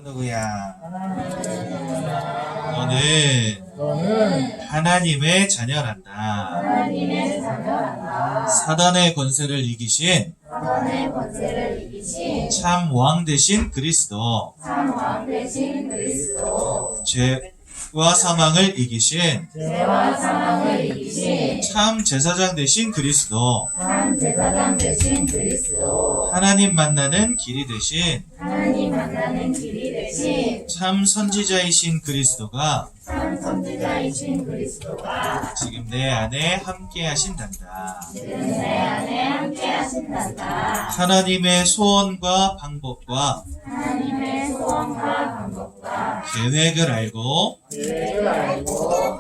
누구야? 너는 하나님의 자녀란다. 사단의 권세를 이기신 참 왕 되신 그리스도. 죄와 사망을 이기신 참 제사장 되신 그리스도. 하나님 만나는 길이 되신 참 선지자이신 그리스도가 지금 내 안에 함께 하신단다. 하나님의 소원과 방법과 계획을 알고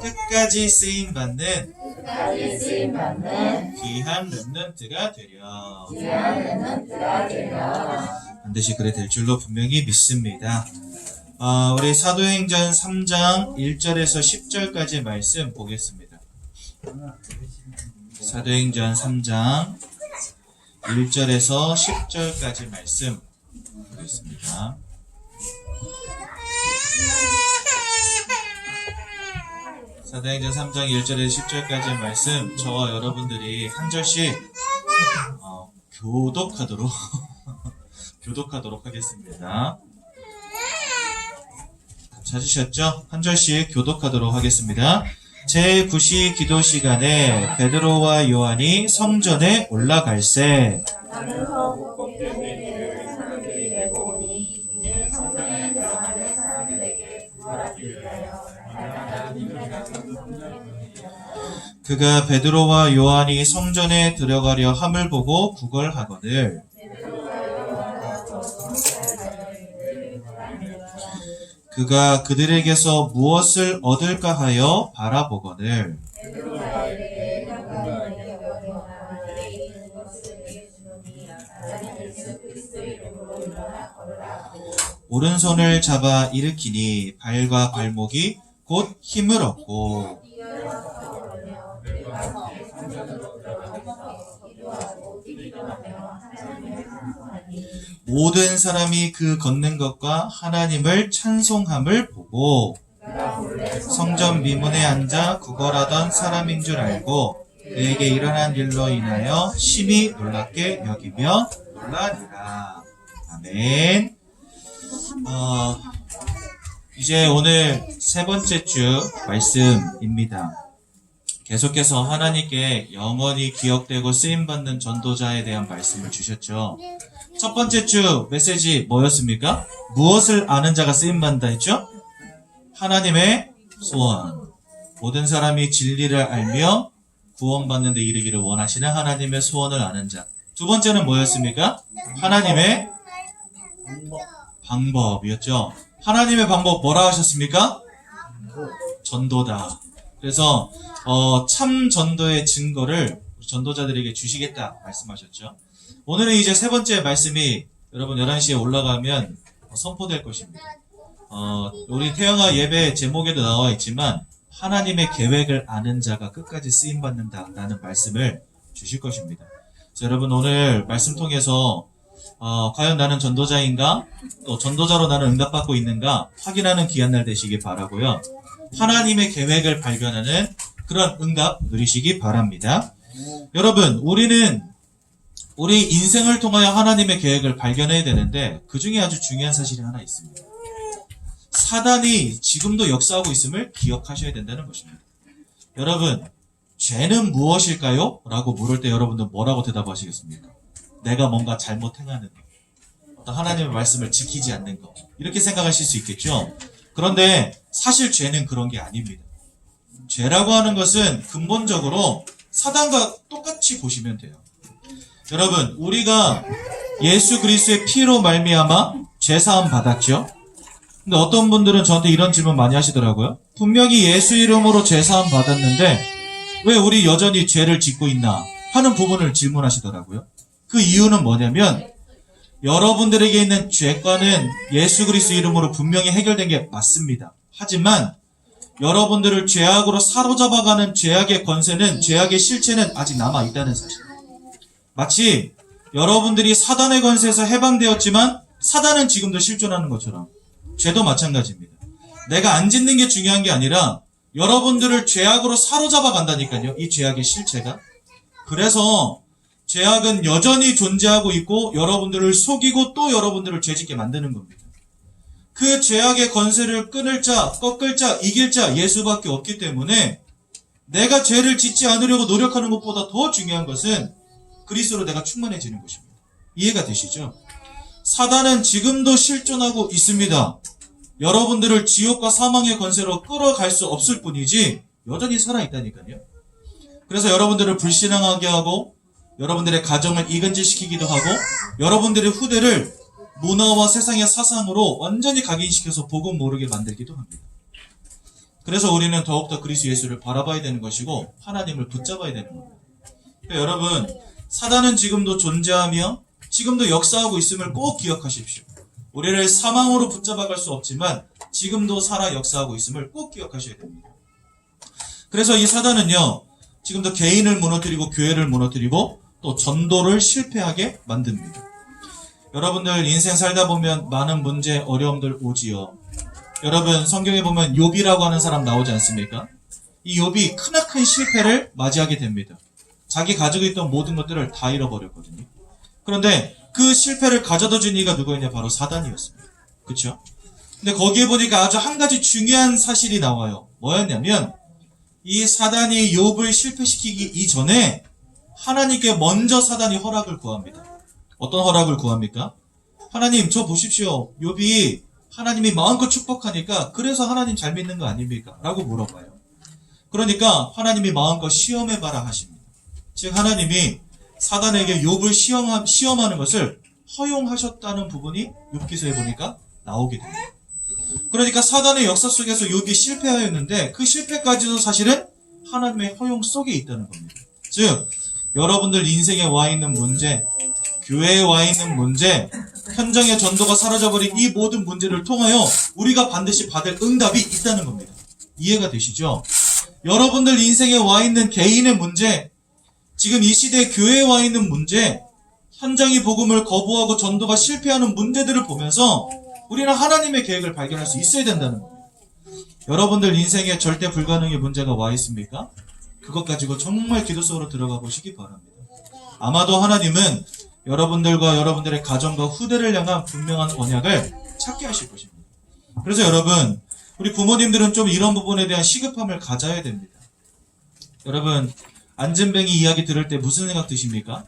끝까지 쓰임받는 귀한 렘넌트가 되려. 반드시 그래 될 줄로 분명히 믿습니다. 우리 사도행전 3장 1절에서 10절까지 말씀 보겠습니다. 사도행전 3장 1절에서 10절까지 말씀 보겠습니다. 사도행전 3장 1절에서 10절까지 말씀 저와 여러분들이 한 절씩 교독하도록 교독하도록 하겠습니다. 찾으셨죠? 한 절씩 교독하도록 하겠습니다. 제9시 기도 시간에 베드로와 요한이 성전에 올라갈새 그가 베드로와 요한이 성전에 들어가려 함을 보고 구걸하거늘 그가 그들에게서 무엇을 얻을까 하여 바라보거늘 오른손을 잡아 일으키니 발과 발목이 곧 힘을 얻고 모든 사람이 그 걷는 것과 하나님을 찬송함을 보고 성전 미문에 앉아 구걸하던 사람인 줄 알고 그에게 일어난 일로 인하여 심히 놀랍게 여기며 놀라니라. 아멘. 이제 오늘 세 번째 주 말씀입니다. 계속해서 하나님께 영원히 기억되고 쓰임받는 전도자에 대한 말씀을 주셨죠. 첫 번째 주 메시지 뭐였습니까? 무엇을 아는 자가 쓰임받는다 했죠? 하나님의 소원. 모든 사람이 진리를 알며 구원받는 데 이르기를 원하시는 하나님의 소원을 아는 자. 두 번째는 뭐였습니까? 하나님의 방법이었죠. 하나님의 방법 뭐라 하셨습니까? 전도다. 그래서 참 전도의 증거를 전도자들에게 주시겠다 말씀하셨죠. 오늘은 이제 세 번째 말씀이 여러분 11시에 올라가면 선포될 것입니다. 우리 태영아 예배 제목에도 나와 있지만 하나님의 계획을 아는 자가 끝까지 쓰임받는다 라는 말씀을 주실 것입니다. 그래서 여러분 오늘 말씀 통해서 과연 나는 전도자인가? 또 전도자로 나는 응답받고 있는가? 확인하는 귀한 날 되시기 바라고요. 하나님의 계획을 발견하는 그런 응답 누리시기 바랍니다. 여러분 우리는 우리 인생을 통하여 하나님의 계획을 발견해야 되는데 그 중에 아주 중요한 사실이 하나 있습니다. 사단이 지금도 역사하고 있음을 기억하셔야 된다는 것입니다. 여러분 죄는 무엇일까요? 라고 물을 때 여러분들 뭐라고 대답하시겠습니까? 내가 뭔가 잘못 행하는 것, 어떤 하나님의 말씀을 지키지 않는 것, 이렇게 생각하실 수 있겠죠. 그런데 사실 죄는 그런 게 아닙니다. 죄라고 하는 것은 근본적으로 사단과 똑같이 보시면 돼요. 여러분 우리가 예수 그리스도의 피로 말미암아 죄사함 받았죠. 근데 어떤 분들은 저한테 이런 질문 많이 하시더라고요. 분명히 예수 이름으로 죄사함 받았는데 왜 우리 여전히 죄를 짓고 있나 하는 부분을 질문하시더라고요. 그 이유는 뭐냐면 여러분들에게 있는 죄과는 예수 그리스도 이름으로 분명히 해결된 게 맞습니다. 하지만 여러분들을 죄악으로 사로잡아가는 죄악의 권세는, 죄악의 실체는 아직 남아있다는 사실. 마치 여러분들이 사단의 권세에서 해방되었지만 사단은 지금도 실존하는 것처럼 죄도 마찬가지입니다. 내가 안 짓는 게 중요한 게 아니라 여러분들을 죄악으로 사로잡아 간다니까요. 이 죄악의 실체가. 그래서 죄악은 여전히 존재하고 있고 여러분들을 속이고 또 여러분들을 죄짓게 만드는 겁니다. 그 죄악의 권세를 끊을 자, 꺾을 자, 이길 자 예수밖에 없기 때문에 내가 죄를 짓지 않으려고 노력하는 것보다 더 중요한 것은 그리스도로 내가 충만해지는 것입니다. 이해가 되시죠? 사단은 지금도 실존하고 있습니다. 여러분들을 지옥과 사망의 권세로 끌어갈 수 없을 뿐이지 여전히 살아있다니까요. 그래서 여러분들을 불신앙하게 하고 여러분들의 가정을 이간질시키기도 하고 여러분들의 후대를 문화와 세상의 사상으로 완전히 각인시켜서 복음 모르게 만들기도 합니다. 그래서 우리는 더욱더 그리스도 예수를 바라봐야 되는 것이고 하나님을 붙잡아야 되는 겁니다. 그러니까 여러분, 사단은 지금도 존재하며 지금도 역사하고 있음을 꼭 기억하십시오. 우리를 사망으로 붙잡아갈 수 없지만 지금도 살아 역사하고 있음을 꼭 기억하셔야 됩니다. 그래서 이 사단은요, 지금도 개인을 무너뜨리고 교회를 무너뜨리고 또 전도를 실패하게 만듭니다. 여러분들 인생 살다 보면 많은 문제, 어려움들 오지요. 여러분 성경에 보면 욥이라고 하는 사람 나오지 않습니까? 이 욥이 크나큰 실패를 맞이하게 됩니다. 자기 가지고 있던 모든 것들을 다 잃어버렸거든요. 그런데 그 실패를 가져다 준 이가 누구였냐? 바로 사단이었습니다. 그렇죠? 근데 거기에 보니까 아주 한 가지 중요한 사실이 나와요. 뭐였냐면 이 사단이 욥을 실패시키기 이전에 하나님께 먼저 사단이 허락을 구합니다. 어떤 허락을 구합니까? 하나님, 저 보십시오. 욥이 하나님이 마음껏 축복하니까 그래서 하나님 잘 믿는 거 아닙니까? 라고 물어봐요. 그러니까 하나님이 마음껏 시험해봐라 하십니다. 즉 하나님이 사단에게 욥을 시험하는 것을 허용하셨다는 부분이 욥기서에 보니까 나오게 됩니다. 그러니까 사단의 역사 속에서 욥이 실패하였는데 그 실패까지도 사실은 하나님의 허용 속에 있다는 겁니다. 즉 여러분들 인생에 와 있는 문제, 교회에 와 있는 문제, 현장의 전도가 사라져버린 이 모든 문제를 통하여 우리가 반드시 받을 응답이 있다는 겁니다. 이해가 되시죠? 여러분들 인생에 와 있는 개인의 문제, 지금 이 시대 교회에 와 있는 문제, 현장의 복음을 거부하고 전도가 실패하는 문제들을 보면서 우리는 하나님의 계획을 발견할 수 있어야 된다는 겁니다. 여러분들 인생에 절대 불가능의 문제가 와 있습니까? 그것 가지고 정말 기도 속으로 들어가 보시기 바랍니다. 아마도 하나님은 여러분들과 여러분들의 가정과 후대를 향한 분명한 언약을 찾게 하실 것입니다. 그래서 여러분, 우리 부모님들은 좀 이런 부분에 대한 시급함을 가져야 됩니다. 여러분, 안진뱅이 이야기 들을 때 무슨 생각 드십니까?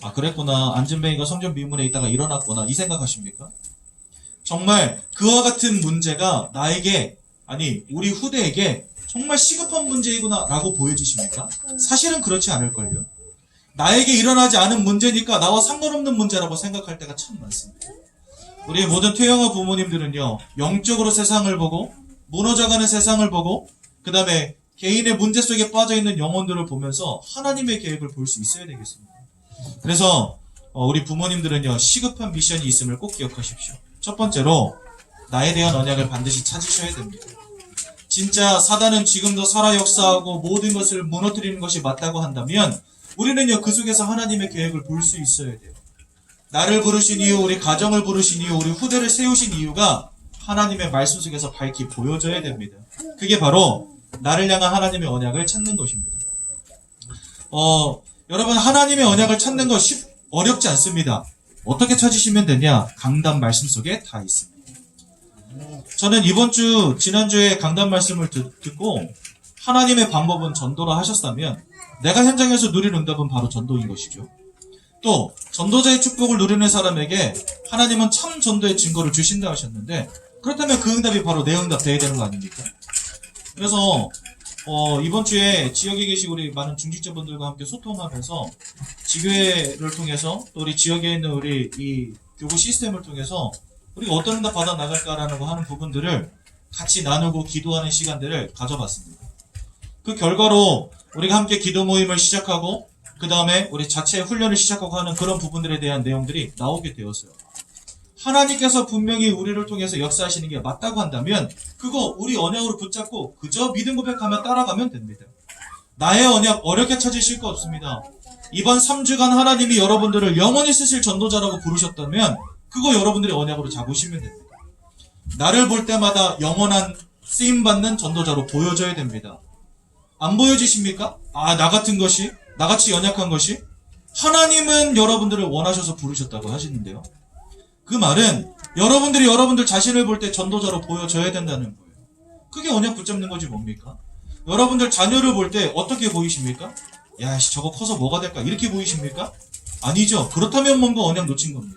아, 그랬구나. 안진뱅이가 성전 미문에 있다가 일어났구나. 이 생각하십니까? 정말 그와 같은 문제가 나에게, 아니 우리 후대에게 정말 시급한 문제이구나 라고 보여지십니까? 사실은 그렇지 않을걸요. 나에게 일어나지 않은 문제니까 나와 상관없는 문제라고 생각할 때가 참 많습니다. 우리 모든 퇴영아 부모님들은요, 영적으로 세상을 보고 무너져가는 세상을 보고 그 다음에 개인의 문제 속에 빠져있는 영혼들을 보면서 하나님의 계획을 볼 수 있어야 되겠습니다. 그래서 우리 부모님들은요, 시급한 미션이 있음을 꼭 기억하십시오. 첫 번째로 나에 대한 언약을 반드시 찾으셔야 됩니다. 진짜 사단은 지금도 살아 역사하고 모든 것을 무너뜨리는 것이 맞다고 한다면 우리는요, 그 속에서 하나님의 계획을 볼 수 있어야 돼요. 나를 부르신 이유, 우리 가정을 부르신 이유, 우리 후대를 세우신 이유가 하나님의 말씀 속에서 밝히 보여져야 됩니다. 그게 바로 나를 향한 하나님의 언약을 찾는 것입니다. 여러분, 하나님의 언약을 찾는 거 어렵지 않습니다. 어떻게 찾으시면 되냐? 강단 말씀 속에 다 있습니다. 저는 지난주에 강단 말씀을 듣고 하나님의 방법은 전도라 하셨다면 내가 현장에서 누릴 응답은 바로 전도인 것이죠. 또 전도자의 축복을 누리는 사람에게 하나님은 참 전도의 증거를 주신다 하셨는데 그렇다면 그 응답이 바로 내 응답 돼야 되는 거 아닙니까? 그래서 이번 주에 지역에 계신 우리 많은 중직자분들과 함께 소통하면서 지교회를 통해서 또 우리 지역에 있는 우리 이 교구 시스템을 통해서 우리가 어떤 응답 받아 나갈까라는 거 하는 부분들을 같이 나누고 기도하는 시간들을 가져봤습니다. 그 결과로 우리가 함께 기도 모임을 시작하고 그 다음에 우리 자체 훈련을 시작하고 하는 그런 부분들에 대한 내용들이 나오게 되었어요. 하나님께서 분명히 우리를 통해서 역사하시는 게 맞다고 한다면 그거 우리 언약으로 붙잡고 그저 믿음 고백하며 따라가면 됩니다. 나의 언약 어렵게 찾으실 거 없습니다. 이번 3주간 하나님이 여러분들을 영원히 쓰실 전도자라고 부르셨다면 그거 여러분들의 언약으로 잡으시면 됩니다. 나를 볼 때마다 영원한 쓰임받는 전도자로 보여져야 됩니다. 안 보여지십니까? 나 같은 것이, 나같이 연약한 것이? 하나님은 여러분들을 원하셔서 부르셨다고 하시는데요. 그 말은 여러분들이 여러분들 자신을 볼 때 전도자로 보여져야 된다는 거예요. 그게 언약 붙잡는 거지 뭡니까? 여러분들 자녀를 볼 때 어떻게 보이십니까? 야, 저거 커서 뭐가 될까? 이렇게 보이십니까? 아니죠. 그렇다면 뭔가 언약 놓친 겁니다.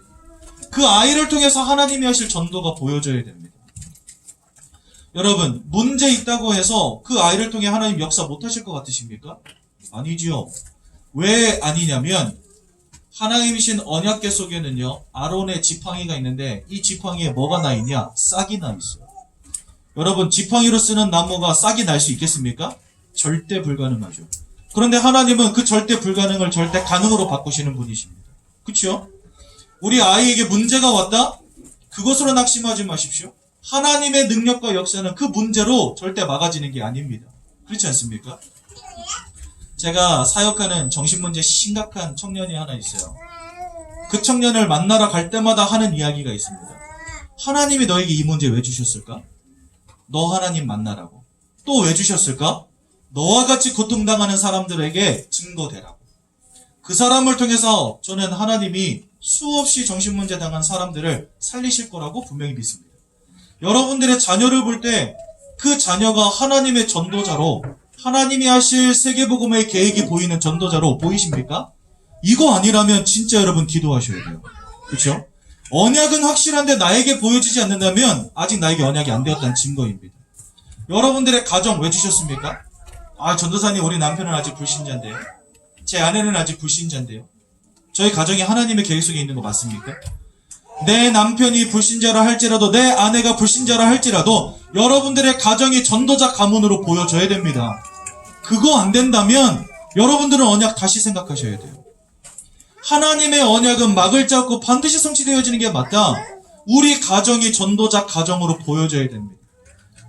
그 아이를 통해서 하나님이 하실 전도가 보여져야 됩니다. 여러분, 문제 있다고 해서 그 아이를 통해 하나님 역사 못하실 것 같으십니까? 아니지요. 왜 아니냐면 하나님이신 언약궤 속에는요, 아론의 지팡이가 있는데 이 지팡이에 뭐가 나 있냐? 싹이 나 있어요. 여러분, 지팡이로 쓰는 나무가 싹이 날 수 있겠습니까? 절대 불가능하죠. 그런데 하나님은 그 절대 불가능을 절대 가능으로 바꾸시는 분이십니다. 그렇죠? 우리 아이에게 문제가 왔다? 그것으로 낙심하지 마십시오. 하나님의 능력과 역사는 그 문제로 절대 막아지는 게 아닙니다. 그렇지 않습니까? 제가 사역하는 정신문제 심각한 청년이 하나 있어요. 그 청년을 만나러 갈 때마다 하는 이야기가 있습니다. 하나님이 너에게 이 문제 왜 주셨을까? 너 하나님 만나라고. 또 왜 주셨을까? 너와 같이 고통당하는 사람들에게 증거되라고. 그 사람을 통해서 저는 하나님이 수없이 정신문제 당한 사람들을 살리실 거라고 분명히 믿습니다. 여러분들의 자녀를 볼 때 그 자녀가 하나님의 전도자로, 하나님이 하실 세계복음의 계획이 보이는 전도자로 보이십니까? 이거 아니라면 진짜 여러분 기도하셔야 돼요. 그렇죠? 언약은 확실한데 나에게 보여지지 않는다면 아직 나에게 언약이 안 되었다는 증거입니다. 여러분들의 가정 왜 주셨습니까? 전도사님, 우리 남편은 아직 불신자인데요. 제 아내는 아직 불신자인데요. 저희 가정이 하나님의 계획 속에 있는 거 맞습니까? 내 남편이 불신자라 할지라도, 내 아내가 불신자라 할지라도 여러분들의 가정이 전도자 가문으로 보여져야 됩니다. 그거 안 된다면 여러분들은 언약 다시 생각하셔야 돼요. 하나님의 언약은 막을 잡고 반드시 성취되어지는 게 맞다. 우리 가정이 전도자 가정으로 보여져야 됩니다.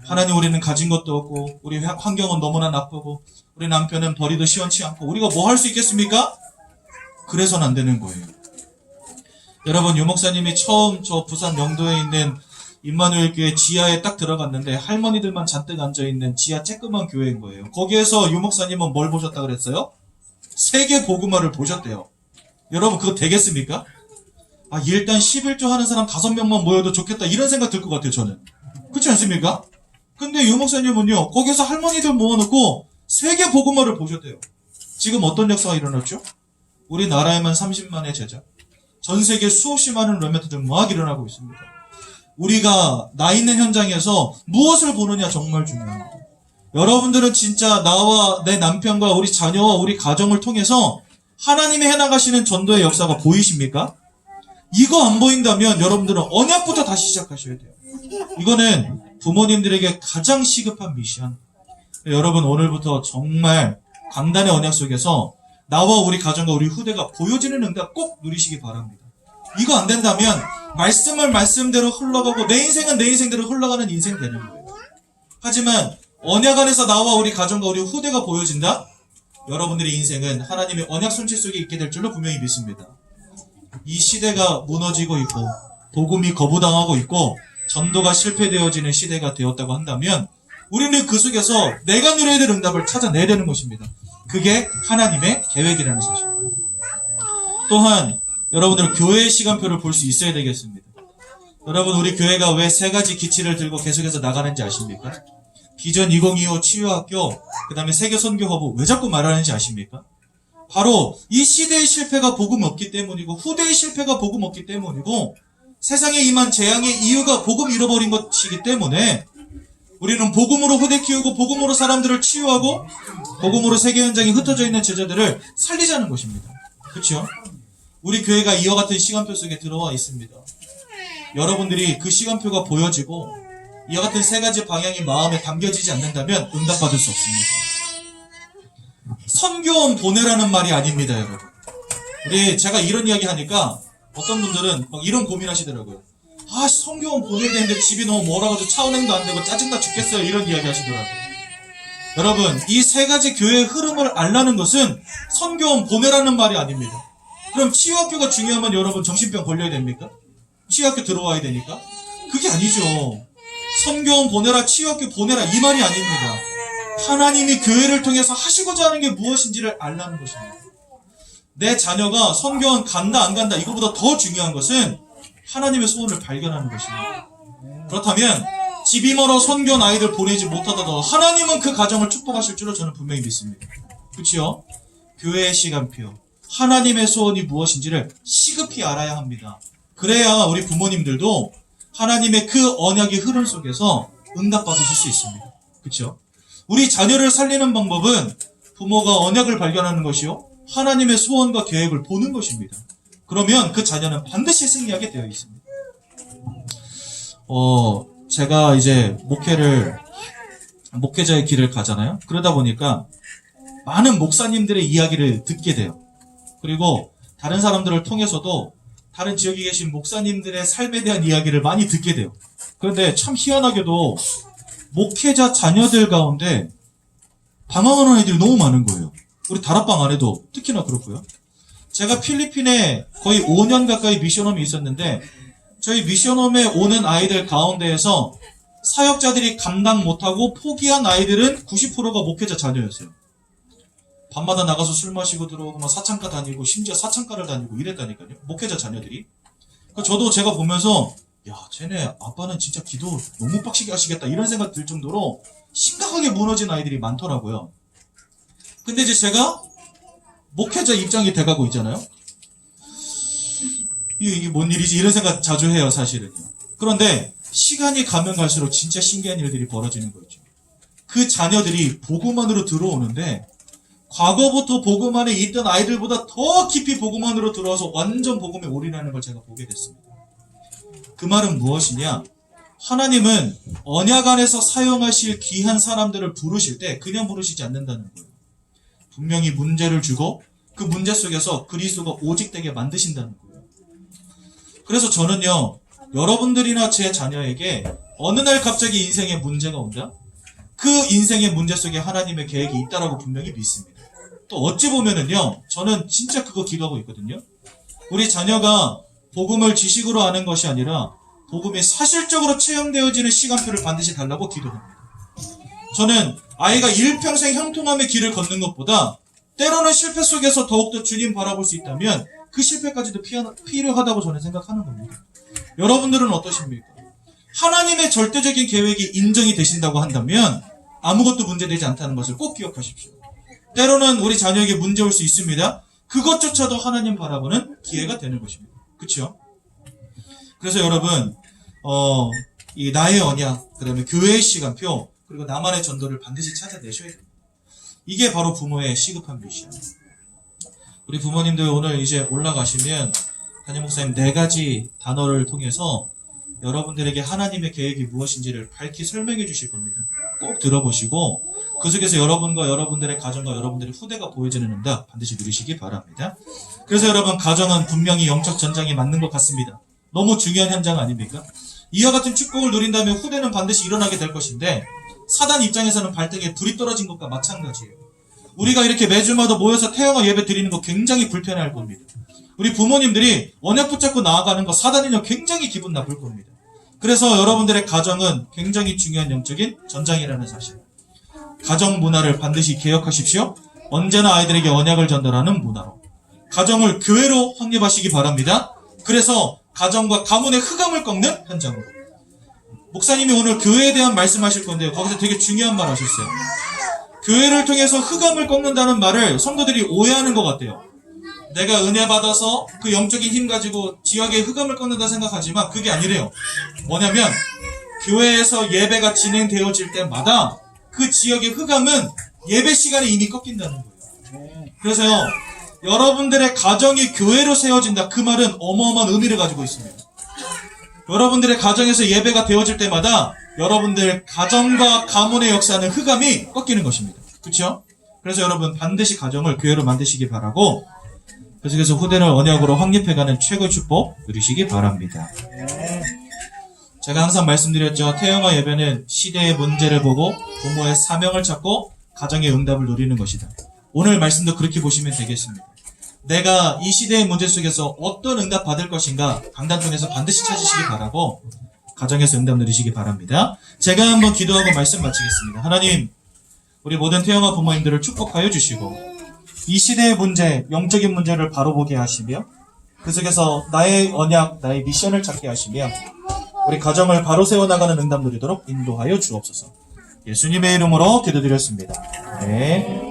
하나님, 우리는 가진 것도 없고 우리 환경은 너무나 나쁘고 우리 남편은 벌이도 시원치 않고 우리가 뭐 할 수 있겠습니까? 그래서는 안 되는 거예요. 여러분, 유목사님이 처음 저 부산 영도에 있는 임마누엘 교회 지하에 딱 들어갔는데 할머니들만 잔뜩 앉아있는 지하 쬐끄만 교회인 거예요. 거기에서 유목사님은 뭘 보셨다 그랬어요? 세계 복음화를 보셨대요. 여러분, 그거 되겠습니까? 일단 11조 하는 사람 5명만 모여도 좋겠다, 이런 생각 들 것 같아요, 저는. 그렇지 않습니까? 근데 유목사님은요, 거기서 할머니들 모아놓고 세계 복음화를 보셨대요. 지금 어떤 역사가 일어났죠? 우리나라에만 30만의 제자, 전 세계 수없이 많은 렘넌트들 막 일어나고 있습니다. 우리가 나 있는 현장에서 무엇을 보느냐 정말 중요합니다. 여러분들은 진짜 나와 내 남편과 우리 자녀와 우리 가정을 통해서 하나님이 해나가시는 전도의 역사가 보이십니까? 이거 안 보인다면 여러분들은 언약부터 다시 시작하셔야 돼요. 이거는 부모님들에게 가장 시급한 미션. 여러분, 오늘부터 정말 강단의 언약 속에서 나와 우리 가정과 우리 후대가 보여지는 응답 꼭 누리시기 바랍니다. 이거 안 된다면 말씀을 말씀대로 흘러가고 내 인생은 내 인생대로 흘러가는 인생 되는 거예요. 하지만 언약 안에서 나와 우리 가정과 우리 후대가 보여진다? 여러분들의 인생은 하나님의 언약 손짓 속에 있게 될 줄로 분명히 믿습니다. 이 시대가 무너지고 있고 복음이 거부당하고 있고 전도가 실패되어지는 시대가 되었다고 한다면 우리는 그 속에서 내가 누려야 될 응답을 찾아내야 되는 것입니다. 그게 하나님의 계획이라는 사실입니다. 또한 여러분들은 교회의 시간표를 볼 수 있어야 되겠습니다. 여러분, 우리 교회가 왜 3가지 기치를 들고 계속해서 나가는지 아십니까? 비전 2025 치유학교, 그 다음에 세계선교허브, 왜 자꾸 말하는지 아십니까? 바로 이 시대의 실패가 복음 없기 때문이고 후대의 실패가 복음 없기 때문이고 세상에 임한 재앙의 이유가 복음 잃어버린 것이기 때문에 우리는 복음으로 후대 키우고 복음으로 사람들을 치유하고 복음으로 세계 현장에 흩어져 있는 제자들을 살리자는 것입니다. 그렇죠? 우리 교회가 이와 같은 시간표 속에 들어와 있습니다. 여러분들이 그 시간표가 보여지고 이와 같은 3가지 방향이 마음에 담겨지지 않는다면 응답받을 수 없습니다. 선교원 보내라는 말이 아닙니다, 여러분. 제가 이런 이야기 하니까 어떤 분들은 막 이런 고민하시더라고요. 선교원 보내야 되는데 집이 너무 멀어가지고 차 운행도 안 되고 짜증나 죽겠어요, 이런 이야기 하시더라고요. 여러분, 이 3가지 교회의 흐름을 알라는 것은 선교원 보내라는 말이 아닙니다. 그럼 치유학교가 중요하면 여러분 정신병 걸려야 됩니까? 치유학교 들어와야 되니까? 그게 아니죠. 선교원 보내라, 치유학교 보내라 이 말이 아닙니다. 하나님이 교회를 통해서 하시고자 하는 게 무엇인지를 알라는 것입니다. 내 자녀가 선교원 간다 안 간다 이거보다 더 중요한 것은 하나님의 소원을 발견하는 것입니다. 그렇다면 집이 멀어 선교원 아이들 보내지 못하더라도 하나님은 그 가정을 축복하실 줄로 저는 분명히 믿습니다. 그렇죠? 교회의 시간표, 하나님의 소원이 무엇인지를 시급히 알아야 합니다. 그래야 우리 부모님들도 하나님의 그 언약의 흐름 속에서 응답받으실 수 있습니다. 그렇죠? 우리 자녀를 살리는 방법은 부모가 언약을 발견하는 것이요, 하나님의 소원과 계획을 보는 것입니다. 그러면 그 자녀는 반드시 승리하게 되어 있습니다. 제가 이제 목회자의 길을 가잖아요. 그러다 보니까 많은 목사님들의 이야기를 듣게 돼요. 그리고 다른 사람들을 통해서도 다른 지역에 계신 목사님들의 삶에 대한 이야기를 많이 듣게 돼요. 그런데 참 희한하게도 목회자 자녀들 가운데 방황하는 아이들이 너무 많은 거예요. 우리 다락방 안에도 특히나 그렇고요. 제가 필리핀에 거의 5년 가까이 미션홈이 있었는데 저희 미션홈에 오는 아이들 가운데에서 사역자들이 감당 못하고 포기한 아이들은 90%가 목회자 자녀였어요. 밤마다 나가서 술 마시고 들어오고 막 사창가 다니고 심지어 사창가를 다니고 이랬다니까요. 목회자 자녀들이. 저도 제가 보면서 야, 쟤네 아빠는 진짜 기도 너무 빡시게 하시겠다 이런 생각 들 정도로 심각하게 무너진 아이들이 많더라고요. 근데 이제 제가 목회자 입장이 돼가고 있잖아요. 이게 뭔 일이지 이런 생각 자주 해요, 사실은요. 그런데 시간이 가면 갈수록 진짜 신기한 일들이 벌어지는 거죠. 그 자녀들이 복음만으로 들어오는데 과거부터 복음 안에 있던 아이들보다 더 깊이 복음 안으로 들어와서 완전 복음에 올인하는 걸 제가 보게 됐습니다. 그 말은 무엇이냐? 하나님은 언약 안에서 사용하실 귀한 사람들을 부르실 때 그냥 부르시지 않는다는 거예요. 분명히 문제를 주고 그 문제 속에서 그리스도가 오직되게 만드신다는 거예요. 그래서 저는요, 여러분들이나 제 자녀에게 어느 날 갑자기 인생에 문제가 온다? 그 인생의 문제 속에 하나님의 계획이 있다라고 분명히 믿습니다. 또 어찌 보면은요, 저는 진짜 그거 기도하고 있거든요. 우리 자녀가 복음을 지식으로 아는 것이 아니라 복음이 사실적으로 체험되어지는 시간표를 반드시 달라고 기도합니다. 저는 아이가 일평생 형통함의 길을 걷는 것보다 때로는 실패 속에서 더욱더 주님 바라볼 수 있다면 그 실패까지도 필요하다고 저는 생각하는 겁니다. 여러분들은 어떠십니까? 하나님의 절대적인 계획이 인정이 되신다고 한다면 아무것도 문제되지 않다는 것을 꼭 기억하십시오. 때로는 우리 자녀에게 문제 올 수 있습니다. 그것조차도 하나님 바라보는 기회가 되는 것입니다. 그렇죠? 그래서 여러분, 이 나의 언약, 그다음에 교회의 시간표, 그리고 나만의 전도를 반드시 찾아내셔야 됩니다. 이게 바로 부모의 시급한 미션. 우리 부모님들 오늘 이제 올라가시면 담임 목사님 4가지 단어를 통해서 여러분들에게 하나님의 계획이 무엇인지를 밝히 설명해 주실 겁니다. 꼭 들어보시고 그 속에서 여러분과 여러분들의 가정과 여러분들의 후대가 보여지는 응답 반드시 누리시기 바랍니다. 그래서 여러분, 가정은 분명히 영적 전장이 맞는 것 같습니다. 너무 중요한 현장 아닙니까? 이와 같은 축복을 누린다면 후대는 반드시 일어나게 될 것인데 사단 입장에서는 발등에 불이 떨어진 것과 마찬가지예요. 우리가 이렇게 매주마다 모여서 태영아 예배 드리는 거 굉장히 불편해할 겁니다. 우리 부모님들이 언약 붙잡고 나아가는 거 사단이요 굉장히 기분 나쁠 겁니다. 그래서 여러분들의 가정은 굉장히 중요한 영적인 전장이라는 사실. 가정 문화를 반드시 개혁하십시오. 언제나 아이들에게 언약을 전달하는 문화로. 가정을 교회로 확립하시기 바랍니다. 그래서 가정과 가문의 흑암을 꺾는 현장으로. 목사님이 오늘 교회에 대한 말씀하실 건데요. 거기서 되게 중요한 말 하셨어요. 교회를 통해서 흑암을 꺾는다는 말을 성도들이 오해하는 것 같아요. 내가 은혜 받아서 그 영적인 힘 가지고 지역의 흑암을 꺾는다 생각하지만 그게 아니래요. 뭐냐면 교회에서 예배가 진행되어질 때마다 그 지역의 흑암은 예배 시간에 이미 꺾인다는 거예요. 그래서요, 여러분들의 가정이 교회로 세워진다, 그 말은 어마어마한 의미를 가지고 있습니다. 여러분들의 가정에서 예배가 되어질 때마다 여러분들 가정과 가문의 역사는 흑암이 꺾이는 것입니다. 그렇죠? 그래서 여러분 반드시 가정을 교회로 만드시기 바라고, 그래서 후대를 언약으로 확립해가는 최고의 축복 누리시기 바랍니다. 제가 항상 말씀드렸죠. 태영아 예배는 시대의 문제를 보고 부모의 사명을 찾고 가정의 응답을 누리는 것이다. 오늘 말씀도 그렇게 보시면 되겠습니다. 내가 이 시대의 문제 속에서 어떤 응답 받을 것인가 강단 통해서 반드시 찾으시기 바라고, 가정에서 응답 누리시기 바랍니다. 제가 한번 기도하고 말씀 마치겠습니다. 하나님, 우리 모든 태영아 부모님들을 축복하여 주시고 이 시대의 문제, 영적인 문제를 바로 보게 하시며 그 속에서 나의 언약, 나의 미션을 찾게 하시며 우리 가정을 바로 세워나가는 응답 누리도록 인도하여 주옵소서. 예수님의 이름으로 기도드렸습니다. 네.